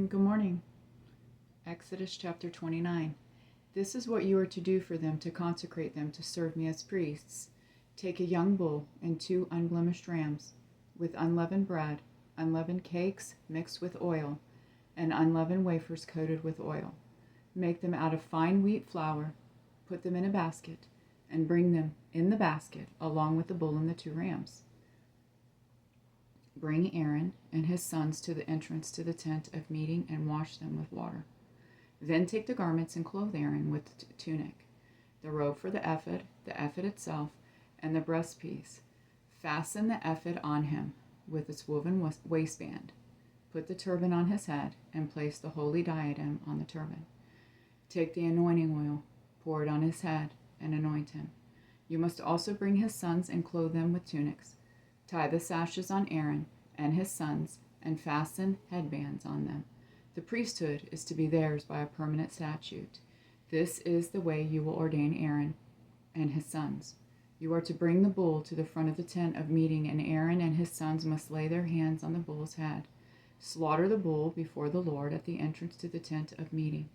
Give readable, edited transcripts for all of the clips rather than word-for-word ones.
Good morning. Exodus chapter 29. This is what you are to do for them to consecrate them to serve me as priests. Take a young bull and 2 unblemished rams, with unleavened bread, unleavened cakes mixed with oil, and unleavened wafers coated with oil. Make them out of fine wheat flour, put them in a basket, and bring them in the basket along with the bull and the 2 rams. Bring Aaron and his sons to the entrance to the tent of meeting and wash them with water. Then take the garments and clothe Aaron with the tunic, the robe for the ephod itself, and the breastpiece. Fasten the ephod on him with its woven waistband. Put the turban on his head and place the holy diadem on the turban. Take the anointing oil, pour it on his head, and anoint him. You must also bring his sons and clothe them with tunics. Tie the sashes on Aaron and his sons and fasten headbands on them. The priesthood is to be theirs by a permanent statute. This is the way you will ordain Aaron and his sons. You are to bring the bull to the front of the tent of meeting, and Aaron and his sons must lay their hands on the bull's head. Slaughter the bull before the Lord at the entrance to the tent of meeting.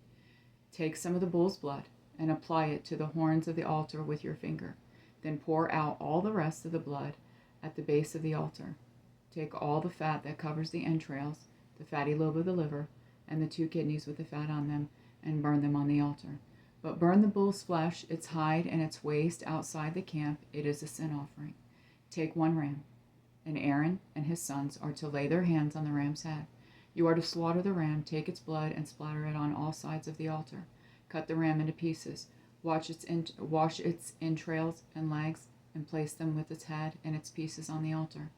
Take some of the bull's blood and apply it to the horns of the altar with your finger. Then pour out all the rest of the blood at the base of the altar. Take all the fat that covers the entrails, the fatty lobe of the liver, and the 2 kidneys with the fat on them, and burn them on the altar. But burn the bull's flesh, its hide, and its waist outside the camp. It is a sin offering. Take 1 ram, and Aaron and his sons are to lay their hands on the ram's head. You are to slaughter the ram, take its blood, and splatter it on all sides of the altar. Cut the ram into pieces. Wash its entrails and legs, and place them with its head and its pieces on the altar.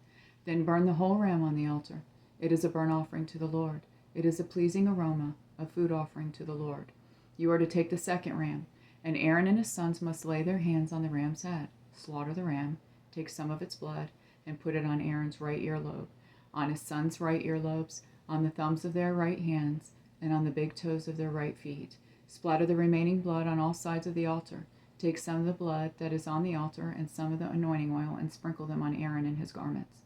Then burn the whole ram on the altar. It is a burnt offering to the Lord. It is a pleasing aroma, a food offering to the Lord. You are to take the 2nd ram, and Aaron and his sons must lay their hands on the ram's head. Slaughter the ram, take some of its blood, and put it on Aaron's right earlobe, on his sons' right earlobes, on the thumbs of their right hands, and on the big toes of their right feet. Splatter the remaining blood on all sides of the altar. Take some of the blood that is on the altar and some of the anointing oil, and sprinkle them on Aaron and his garments,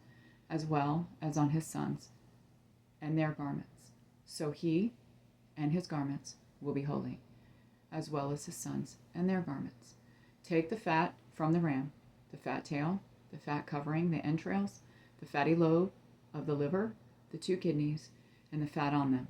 as well as on his sons and their garments. So he and his garments will be holy, as well as his sons and their garments. Take the fat from the ram, the fat tail, the fat covering the entrails, the fatty lobe of the liver, the 2 kidneys, and the fat on them,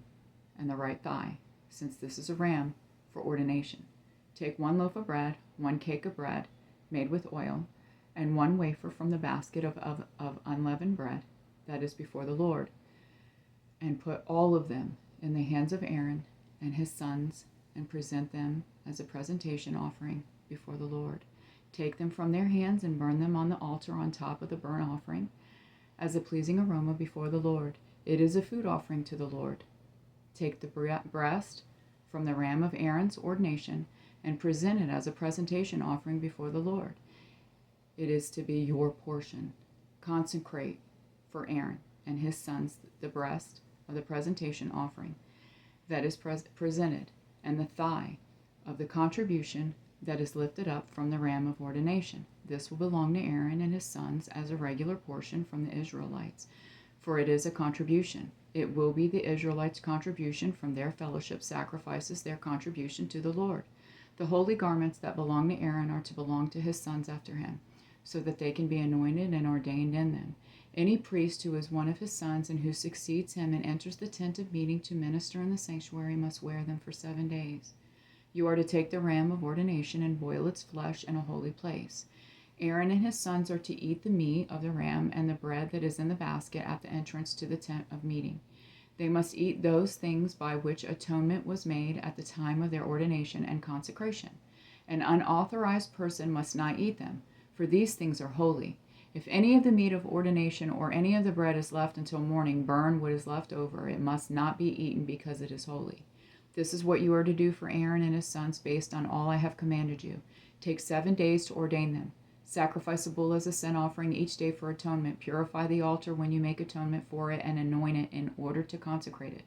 and the right thigh, since this is a ram for ordination. Take 1 loaf of bread, 1 cake of bread made with oil, and 1 wafer from the basket of unleavened bread that is before the Lord, and put all of them in the hands of Aaron and his sons, and present them as a presentation offering before the Lord. Take them from their hands and burn them on the altar on top of the burnt offering as a pleasing aroma before the Lord. It is a food offering to the Lord. Take the breast from the ram of Aaron's ordination and present it as a presentation offering before the Lord. It is to be your portion. Consecrate for Aaron and his sons the breast of the presentation offering that is presented, and the thigh of the contribution that is lifted up from the ram of ordination. This will belong to Aaron and his sons as a regular portion from the Israelites, for it is a contribution. It will be the Israelites' contribution from their fellowship sacrifices, their contribution to the Lord. The holy garments that belong to Aaron are to belong to his sons after him, so that they can be anointed and ordained in them. Any priest who is one of his sons and who succeeds him and enters the tent of meeting to minister in the sanctuary must wear them for 7 days. You are to take the ram of ordination and boil its flesh in a holy place. Aaron and his sons are to eat the meat of the ram and the bread that is in the basket at the entrance to the tent of meeting. They must eat those things by which atonement was made at the time of their ordination and consecration. An unauthorized person must not eat them, for these things are holy. If any of the meat of ordination or any of the bread is left until morning, burn what is left over. It must not be eaten because it is holy. This is what you are to do for Aaron and his sons based on all I have commanded you. Take 7 days to ordain them. Sacrifice a bull as a sin offering each day for atonement. Purify the altar when you make atonement for it, and anoint it in order to consecrate it.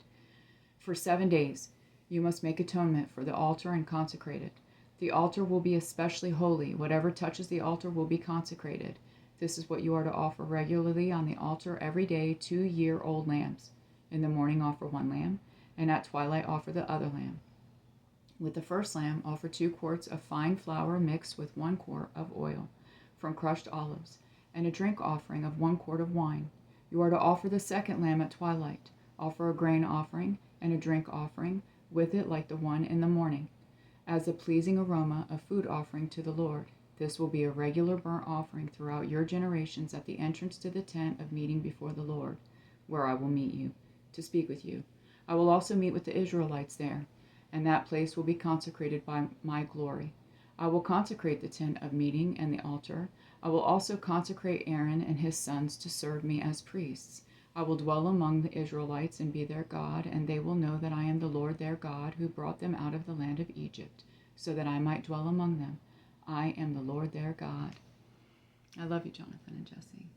For 7 days you must make atonement for the altar and consecrate it. The altar will be especially holy. Whatever touches the altar will be consecrated. This is what you are to offer regularly on the altar every day: 2-year-old lambs. In the morning offer 1 lamb, and at twilight offer the other lamb. With the first lamb, offer 2 quarts of fine flour mixed with 1 quart of oil from crushed olives, and a drink offering of 1 quart of wine. You are to offer the second lamb at twilight. Offer a grain offering and a drink offering with it like the one in the morning, as a pleasing aroma of food offering to the Lord. This will be a regular burnt offering throughout your generations at the entrance to the tent of meeting before the Lord, where I will meet you, to speak with you. I will also meet with the Israelites there, and that place will be consecrated by my glory. I will consecrate the tent of meeting and the altar. I will also consecrate Aaron and his sons to serve me as priests. I will dwell among the Israelites and be their God, and they will know that I am the Lord their God, who brought them out of the land of Egypt, so that I might dwell among them. I am the Lord their God. I love you, Jonathan and Jesse.